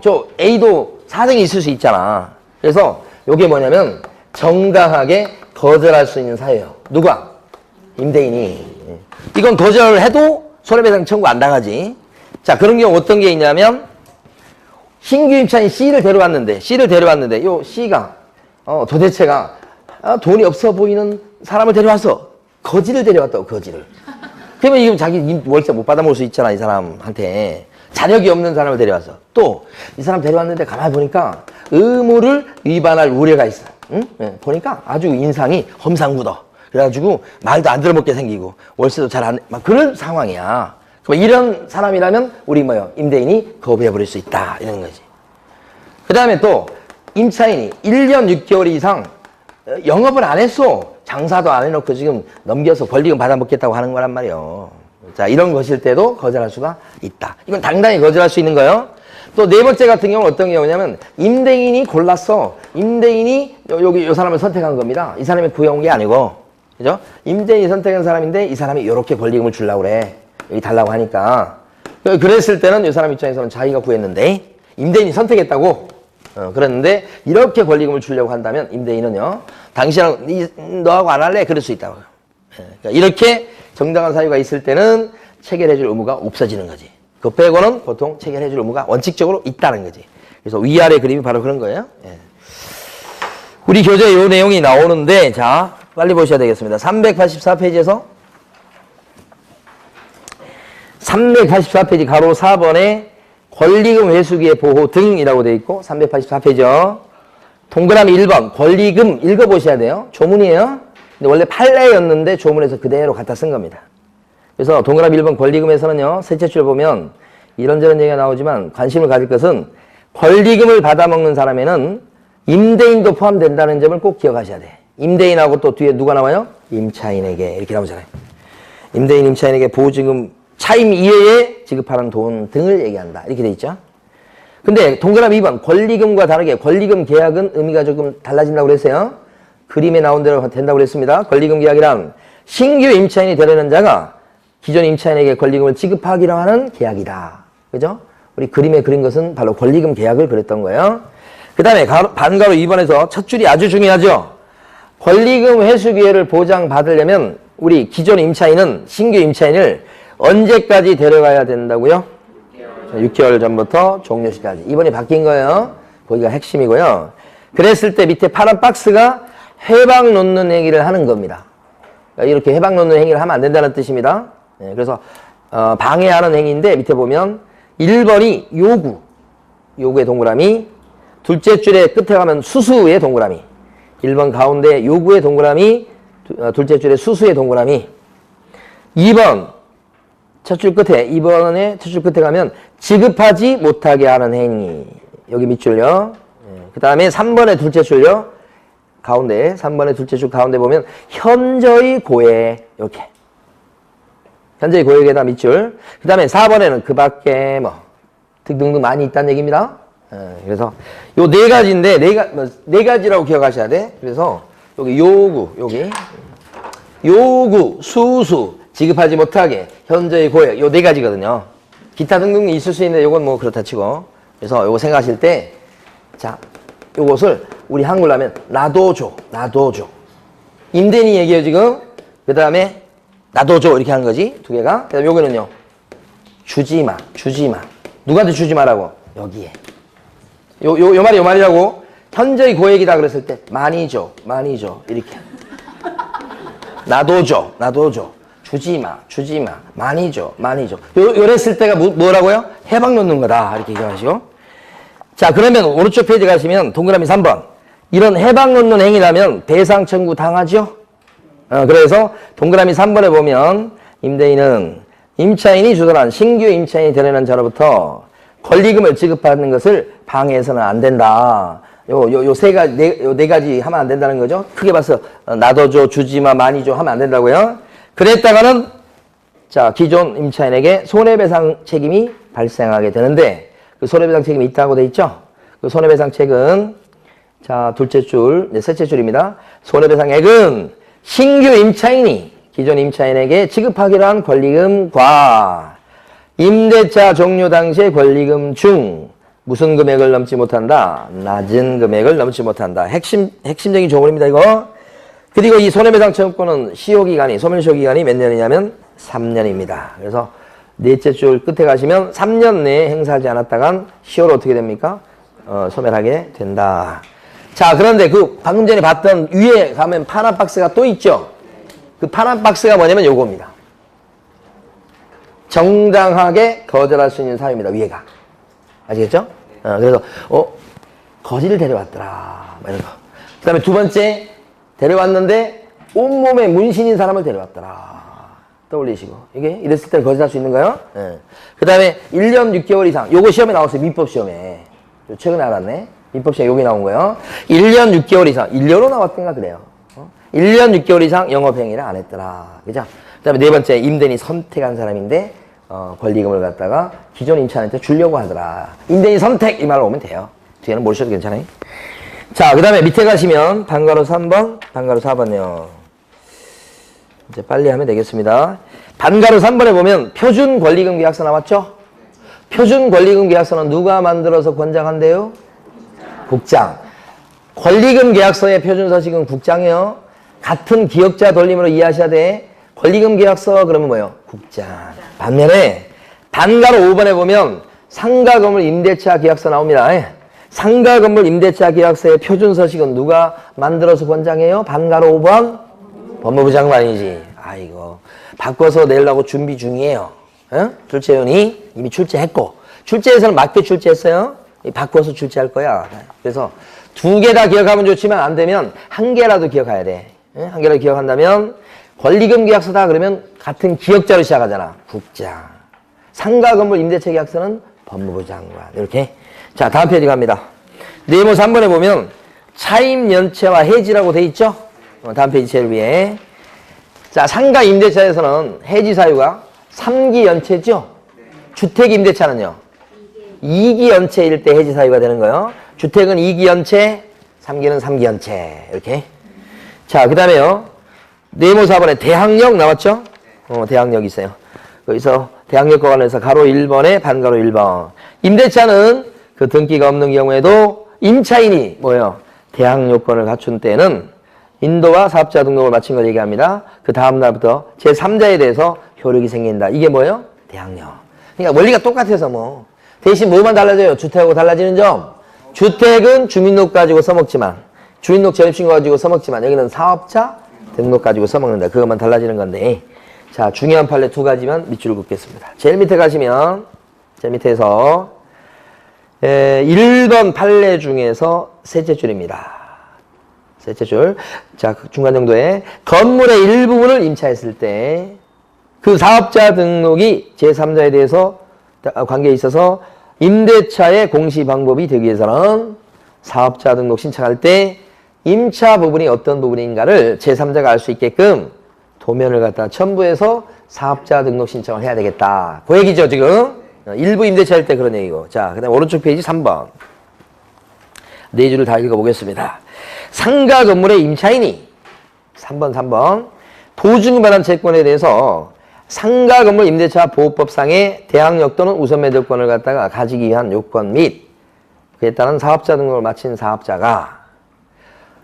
S1: 저 A도 사정이 있을 수 있잖아. 그래서 요게 뭐냐면 정당하게 거절할 수 있는 사유예요. 누가? 임대인이. 이건 거절해도 손해배상 청구 안 당하지. 자, 그런 경우 어떤 게 있냐면, 신규 임차인 C를 데려왔는데 요 C가 도대체가 돈이 없어 보이는 사람을 데려왔어. 거지를 데려왔다고, 거지를. 그러면 이거 자기 월세 못 받아먹을 수 있잖아, 이 사람한테. 자력이 없는 사람을 데려왔어. 또 이 사람 데려왔는데 가만히 보니까 의무를 위반할 우려가 있어. 응? 네, 보니까 아주 인상이 험상궂어. 그래가지고 말도 안 들어먹게 생기고 월세도 잘 안, 막 그런 상황이야. 그럼 이런 사람이라면 우리 임대인이 거부해버릴 수 있다, 이런 거지. 그 다음에 또 임차인이 1년 6개월 이상 영업을 안 했어. 장사도 안 해놓고 지금 넘겨서 권리금 받아먹겠다고 하는 거란 말이에요. 자, 이런 것일 때도 거절할 수가 있다. 이건 당당히 거절할 수 있는 거예요. 또 네 번째 같은 경우는 어떤 경우냐면, 임대인이 골랐어. 임대인이 요 사람을 선택한 겁니다. 이 사람이 구해온 게 아니고, 그죠? 임대인이 선택한 사람인데 이 사람이 이렇게 권리금을 주려고 그래. 여기 달라고 하니까. 그랬을 때는 이 사람 입장에서는 자기가 구했는데 임대인이 선택했다고. 그랬는데 이렇게 권리금을 주려고 한다면 임대인은요, 당신은 너하고 안 할래? 그럴 수 있다고. 그러니까 이렇게 정당한 사유가 있을 때는 체결해줄 의무가 없어지는 거지. 그 빼고는 보통 체결해줄 의무가 원칙적으로 있다는 거지. 그래서 위아래 그림이 바로 그런 거예요. 우리 교재에 이 내용이 나오는데, 자, 빨리 보셔야 되겠습니다. 384페이지에서 384페이지 가로 4번에 권리금 회수기의 보호 등이라고 되어 있고, 384페이지요. 동그라미 1번 권리금 읽어보셔야 돼요. 조문이에요. 근데 원래 판례였는데 조문에서 그대로 갖다 쓴 겁니다. 그래서 동그라미 1번 권리금에서는요, 셋째 줄 보면 이런저런 얘기가 나오지만 관심을 가질 것은 권리금을 받아먹는 사람에는 임대인도 포함된다는 점을 꼭 기억하셔야 돼. 임대인하고 또 뒤에 누가 나와요? 임차인에게 이렇게 나오잖아요. 임대인, 임차인에게 보증금 차임 이외에 지급하는 돈 등을 얘기한다. 이렇게 돼 있죠. 근데 동그라미 2번 권리금과 다르게 권리금 계약은 의미가 조금 달라진다고 그랬어요. 그림에 나온 대로 된다고 그랬습니다. 권리금 계약이란 신규 임차인이 되려는 자가 기존 임차인에게 권리금을 지급하기로 하는 계약이다. 그죠? 우리 그림에 그린 것은 바로 권리금 계약을 그랬던 거예요. 그 다음에 반가로 2번에서 첫 줄이 아주 중요하죠. 권리금 회수 기회를 보장받으려면 우리 기존 임차인은 신규 임차인을 언제까지 데려가야 된다고요? 6개월 전부터 종료시까지. 이번에 바뀐 거예요. 거기가 핵심이고요. 그랬을 때 밑에 파란 박스가 해방 놓는 행위를 하는 겁니다. 그러니까 이렇게 해방 놓는 행위를 하면 안 된다는 뜻입니다. 네, 그래서 방해하는 행위인데 밑에 보면 1번이 요구의 동그라미, 둘째 줄에 끝에 가면 수수의 동그라미, 1번 가운데 요구의 동그라미, 둘째 줄에 수수의 동그라미, 2번 첫 줄 끝에, 2번에 첫 줄 끝에 가면 지급하지 못하게 하는 행위, 여기 밑줄요. 그 다음에 3번의 둘째 줄요. 가운데 3번의 둘째 줄 가운데 보면 현저히 고해, 이렇게 현저히 고액에다 밑줄. 그 다음에 4번에는 그 밖에 뭐 등등등 많이 있다는 얘기입니다. 그래서 요 네 가지인데 네 가지라고 기억하셔야 돼. 그래서 여기 요구, 수수, 지급하지 못하게, 현저히 고액, 요 네 가지거든요. 기타 등등이 있을 수 있는데 요건 뭐 그렇다 치고. 그래서 요거 생각하실 때, 자, 요것을 우리 한글로 하면 놔둬줘. 임대인이 얘기해요, 지금. 그 다음에 놔둬줘. 이렇게 하는 거지. 두 개가. 그 다음에 요거는요. 주지 마. 누구한테 주지 마라고? 여기에. 요 말이라고. 현저히 고액이다 그랬을 때, 많이 줘. 이렇게. 놔둬줘. 주지 마. 많이 줘. 요랬을 때가 뭐라고요? 해방 놓는 거다. 이렇게 기억하시고. 자, 그러면 오른쪽 페이지 가시면 동그라미 3번. 이런 해방 놓는 행위라면 배상 청구 당하죠? 그래서 동그라미 3번에 보면 임대인은 임차인이 주선한 신규 임차인이 되려는 자로부터 권리금을 지급하는 것을 방해해서는 안 된다. 요 네 가지 하면 안 된다는 거죠. 크게 봐서 놔둬줘, 주지마, 많이 줘 하면 안 된다고요. 그랬다가는 자, 기존 임차인에게 손해배상 책임이 발생하게 되는데 그 손해배상 책임이 있다고 돼 있죠. 그 손해배상책은 자, 둘째 줄, 셋째 줄입니다. 손해배상액은 신규 임차인이 기존 임차인에게 지급하기로 한 권리금과 임대차 종료 당시의 권리금 중 무슨 금액을 넘지 못한다? 낮은 금액을 넘지 못한다. 핵심적인 조문입니다, 이거. 그리고 이 손해배상 청구권은 소멸시효기간이 몇 년이냐면 3년입니다. 그래서 넷째 줄 끝에 가시면 3년 내에 행사하지 않았다간 시효로 어떻게 됩니까? 소멸하게 된다. 자, 그런데 그 방금 전에 봤던 위에 가면 파란 박스가 또 있죠? 그 파란 박스가 뭐냐면 요겁니다. 정당하게 거절할 수 있는 사유입니다, 위에가. 아시겠죠? 그래서, 거지를 데려왔더라. 이런 거. 그 다음에 두 번째, 데려왔는데, 온몸에 문신인 사람을 데려왔더라. 떠올리시고. 이게, 이랬을 때 거절할 수 있는 거예요? 그 다음에 1년 6개월 이상. 요거 시험에 나왔어요, 민법시험에. 최근에 알았네. 민법시험에 여기 나온 거예요. 1년 6개월 이상. 1년으로 나왔던가 그래요. 1년 6개월 이상 영업행위를 안 했더라. 그죠? 그 다음에 네 번째, 임대인이 선택한 사람인데, 권리금을 갖다가 기존 임차인한테 주려고 하더라. 임대인 선택! 이 말로 오면 돼요. 뒤에는 모르셔도 괜찮아요. 자, 그 다음에 밑에 가시면 반가로 3번, 반가로 4번이요. 이제 빨리 하면 되겠습니다. 반가로 3번에 보면 표준 권리금 계약서 나왔죠? 표준 권리금 계약서는 누가 만들어서 권장한대요? 국장. 권리금 계약서의 표준 서식은 국장이요. 같은 기억자 돌림으로 이해하셔야 돼. 권리금 계약서 그러면 뭐예요? 국장. 반면에 반가로 5번에 보면 상가 건물 임대차 계약서 나옵니다. 상가 건물 임대차 계약서의 표준 서식은 누가 만들어서 권장해요? 반가로 5번? 법무부 장관이지. 아이고. 바꿔서 내려고 준비 중이에요. 출제위원이 이미 출제했고. 출제에서는 맞게 출제했어요. 바꿔서 출제할 거야. 그래서 두 개 다 기억하면 좋지만 안 되면 한 개라도 기억해야 돼. 한 개라도 기억한다면 권리금 계약서다 그러면 같은 기억자로 시작하잖아. 국장. 상가 건물 임대차 계약서는 법무부 장관. 이렇게. 자, 다음 페이지 갑니다. 네모 3번에 보면 차임 연체와 해지라고 돼 있죠? 다음 페이지 제일 위에. 자, 상가 임대차에서는 해지 사유가 3기 연체죠? 주택 임대차는요? 2기 연체일 때 해지 사유가 되는 거예요. 주택은 2기 연체, 3기는 3기 연체. 이렇게. 자, 그 다음에요. 네모 4번에 대항력 나왔죠? 대항력 있어요. 여기서 대항력과 관련해서 가로 1번에 반가로 1번. 임대차는 그 등기가 없는 경우에도 임차인이 뭐예요? 대항 요건을 갖춘 때는 인도와 사업자 등록을 마친 걸 얘기합니다. 그 다음 날부터 제3자에 대해서 효력이 생긴다. 이게 뭐예요? 대항력. 그러니까 원리가 똑같아서 뭐. 대신 뭐만 달라져요? 주택하고 달라지는 점. 주택은 주민록 가지고 써먹지만, 주민록 전입신고 가지고 써먹지만, 여기는 사업자 등록 가지고 써먹는다. 그것만 달라지는 건데. 자, 중요한 판례 두 가지만 밑줄을 긋겠습니다. 제일 밑에 가시면, 제일 밑에서 1번 판례 중에서 셋째 줄입니다. 셋째 줄. 자, 중간 정도에 건물의 일부분을 임차했을 때 그 사업자 등록이 제3자에 대해서 관계에 있어서 임대차의 공시 방법이 되기 위해서는 사업자 등록 신청할 때 임차 부분이 어떤 부분인가를 제3자가 알 수 있게끔 도면을 갖다 첨부해서 사업자 등록 신청을 해야 되겠다. 그 얘기죠, 지금. 일부 임대차일 때 그런 얘기고. 자, 그 다음 오른쪽 페이지 3번. 네 줄을 다 읽어보겠습니다. 상가 건물의 임차인이 3번 보증금 반환 채권에 대해서 상가 건물 임대차 보호법상의 대항력 또는 우선 매도권을 갖다가 가지기 위한 요건 및 그에 따른 사업자 등록을 마친 사업자가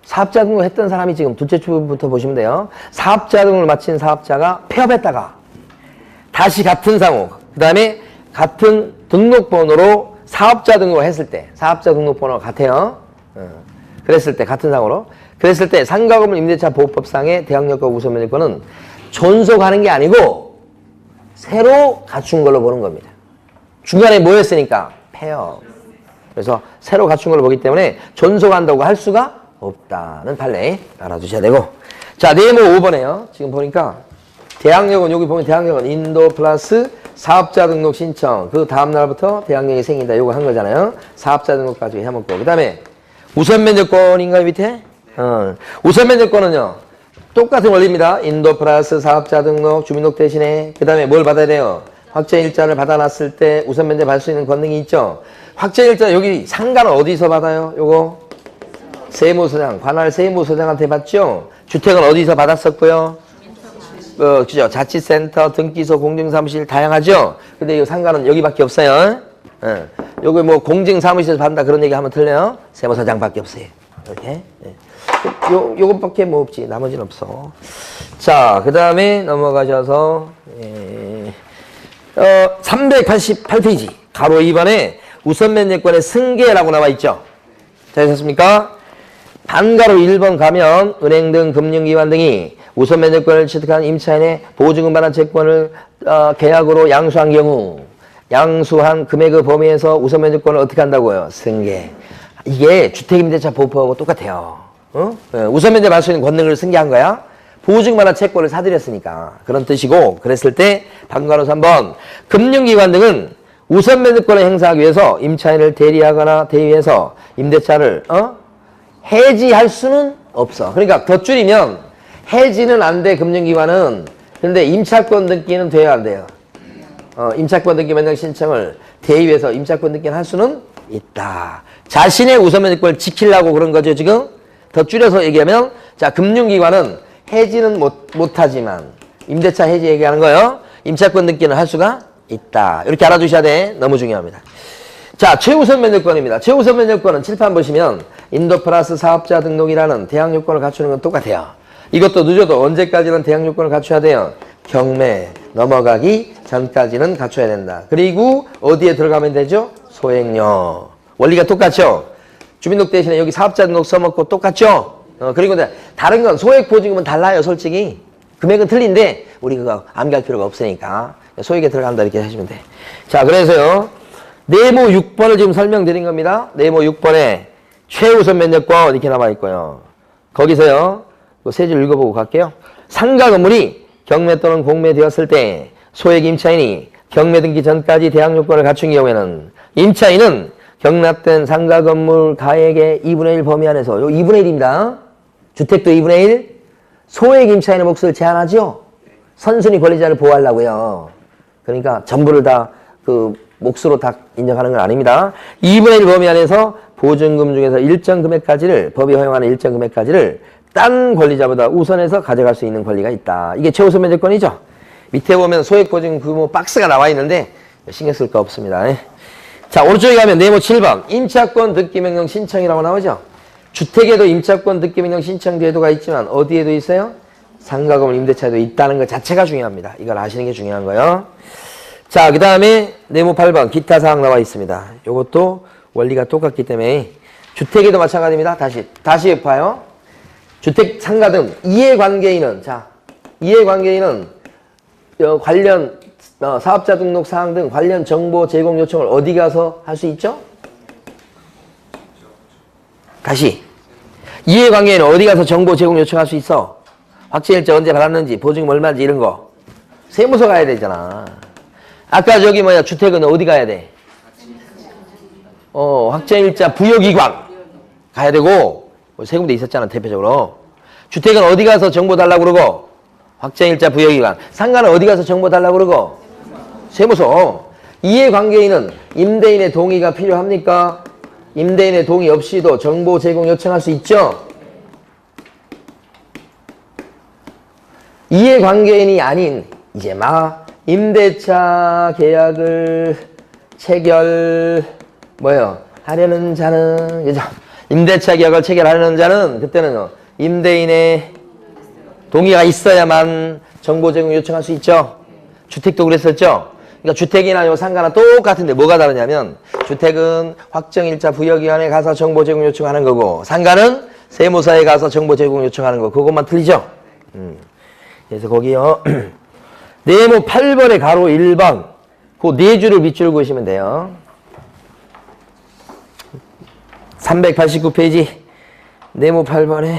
S1: 사업자 등록을 했던 사람이 지금 둘째 줄부터 보시면 돼요. 사업자 등록을 마친 사업자가 폐업했다가 다시 같은 상호 그 다음에 같은 등록번호로 사업자 등록을 했을 때 사업자 등록번호가 같아요. 그랬을 때 같은 상호로 그랬을 때 상가 건물 임대차 보호법상의 대항력과 우선 매도권은 존속하는 게 아니고 새로 갖춘 걸로 보는 겁니다. 중간에 뭐였으니까? 폐업. 그래서 새로 갖춘 걸로 보기 때문에 존속한다고 할 수가 없다는 판례 알아두셔야 되고. 자, 네모 5번에요. 지금 보니까 대항력은 여기 보면 대항력은 인도 플러스 사업자 등록 신청 그 다음 날부터 대항력이 생긴다. 요거 한 거잖아요. 사업자 등록까지 해먹고. 그 다음에 우선 면적권인가요 밑에? 우선 면적권은요. 똑같은 원리입니다. 인도 플러스 사업자 등록, 주민록 대신에 그 다음에 뭘 받아야 돼요? 확정일자를 받아놨을 때 우선 면제 받을 수 있는 권능이 있죠. 확정일자 여기 상가는 어디서 받아요? 요거 세무서장, 관할 세무서장한테 받죠. 주택은 어디서 받았었고요? 그죠? 자치센터, 등기소, 공증사무실 다양하죠. 근데 이 상가는 여기밖에 없어요. 요거 뭐 공증사무실에서 받는다 그런 얘기 하면 틀려요. 세무서장밖에 없어요. 이렇게. 요것밖에 뭐 없지. 나머지는 없어. 자, 그 다음에 넘어가셔서 388페이지 가로 2번에 우선면제권의 승계라고 나와 있죠. 잘 되셨습니까? 반가로 1번 가면 은행 등 금융기관 등이 우선면제권을 취득한 임차인의 보증금 반환 채권을 계약으로 양수한 경우 양수한 금액의 범위에서 우선면제권을 어떻게 한다고요? 승계. 이게 주택임대차 보호법하고 똑같아요. 우선면제 받을 수 있는 권능을 승계한 거야. 보증금 반환 채권을 사들였으니까 그런 뜻이고 그랬을 때 반가로 3번 금융기관 등은 우선면제권을 행사하기 위해서 임차인을 대리하거나 대위해서 임대차를 해지할 수는 없어. 그러니까 더 줄이면 해지는 안 돼 금융기관은. 근데 임차권 등기는 돼야 안 돼요. 임차권 등기 변경 신청을 대위해서 임차권 등기를 할 수는 있다. 자신의 우선면제권을 지키려고 그런 거죠 지금. 더 줄여서 얘기하면 자 금융기관은 해지는 못하지만 임대차 해지 얘기하는 거예요. 임차권 등기는 할 수가 있다. 이렇게 알아두셔야 돼. 너무 중요합니다. 자, 최우선 면적권입니다. 최우선 면적권은 칠판 보시면 인도 플러스 사업자 등록이라는 대항 요건을 갖추는 건 똑같아요. 이것도 늦어도 언제까지는 대항 요건을 갖춰야 돼요? 경매 넘어가기 전까지는 갖춰야 된다. 그리고 어디에 들어가면 되죠? 소액료. 원리가 똑같죠? 주민등록 대신에 여기 사업자 등록 써먹고 똑같죠? 그리고 다른 건 소액 보증금은 달라요, 솔직히. 금액은 틀린데 우리 그거 암기할 필요가 없으니까 소액에 들어간다 이렇게 하시면 돼. 자, 그래서요. 네모 6번을 지금 설명드린 겁니다. 네모 6번에 최우선 면적권 이렇게 나와 있고요. 거기서요. 세 줄 읽어보고 갈게요. 상가 건물이 경매 또는 공매되었을 때 소액 임차인이 경매 등기 전까지 대항 요건을 갖춘 경우에는 임차인은 경납된 상가 건물 가액의 2분의 1 범위 안에서 요 2분의 1입니다. 주택도 2분의 1, 소액 임차인의 몫을 제한하죠? 선순위 권리자를 보호하려고요. 그러니까 전부를 다 그 몫으로 다 인정하는 건 아닙니다. 2분의 1 범위 안에서 보증금 중에서 일정 금액까지를 법이 허용하는 일정 금액까지를 딴 권리자보다 우선해서 가져갈 수 있는 권리가 있다. 이게 최우선 면제권이죠. 밑에 보면 소액 보증 규모 박스가 나와 있는데 신경 쓸 거 없습니다. 자, 오른쪽에 가면 네모 7번 임차권 듣기 명령 신청이라고 나오죠. 주택에도 임차권 듣기 명령 신청 제도가 있지만 어디에도 있어요? 상가 건물 임대차에도 있다는 것 자체가 중요합니다. 이걸 아시는 게 중요한 거예요. 자, 그 다음에 네모 8번 기타 사항 나와 있습니다. 이것도 원리가 똑같기 때문에 주택에도 마찬가지입니다. 다시 봐요. 주택 상가 등 이해관계인은 이해관계인은 관련 사업자 등록 사항 등 관련 정보 제공 요청을 어디 가서 할 수 있죠? 다시 이해관계인은 어디 가서 정보 제공 요청할 수 있어? 확정일자 언제 받았는지 보증금 얼마인지 이런 거 세무서 가야 되잖아. 아까 저기 주택은 어디 가야 돼? 확정일자 부여기관 가야 되고 세 군데 있었잖아 대표적으로. 주택은 어디 가서 정보 달라고 그러고 확정일자 부여기관. 상가는 어디 가서 정보 달라고 그러고 세무서. 이해관계인은 임대인의 동의가 필요합니까? 임대인의 동의 없이도 정보 제공 요청할 수 있죠? 이해관계인이 아닌 이제 막 임대차 계약을 하려는 자는 그죠? 임대차 계약을 체결하려는 자는 그때는 임대인의 동의가 있어야만 정보 제공 요청할 수 있죠. 주택도 그랬었죠. 그러니까 주택이나 요 상가나 똑같은데 뭐가 다르냐면 주택은 확정일자 부여기관에 가서 정보 제공 요청하는 거고 상가는 세무서에 가서 정보 제공 요청하는 거. 그것만 틀리죠. 그래서 거기요. 네모 8번에 가로 1번 그 네 줄을 밑줄 그으시면 돼요. 389페이지 네모 8번에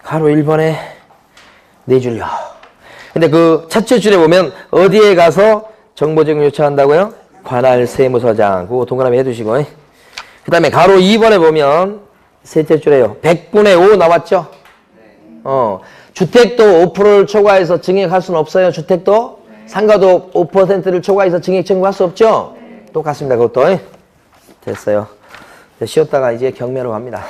S1: 가로 1번에 네 줄요. 근데 그 첫째 줄에 보면 어디에 가서 정보 제공 요청한다고요? 관할 세무서장. 그거 동그라미 해두시고. 그 다음에 가로 2번에 보면 셋째 줄에요. 100분의 5 나왔죠? 주택도 5%를 초과해서 증액할 수는 없어요. 주택도 상가도 5%를 초과해서 증액 청구할 수 없죠. 똑같습니다. 그것도 됐어요. 쉬었다가 이제 경매로 갑니다.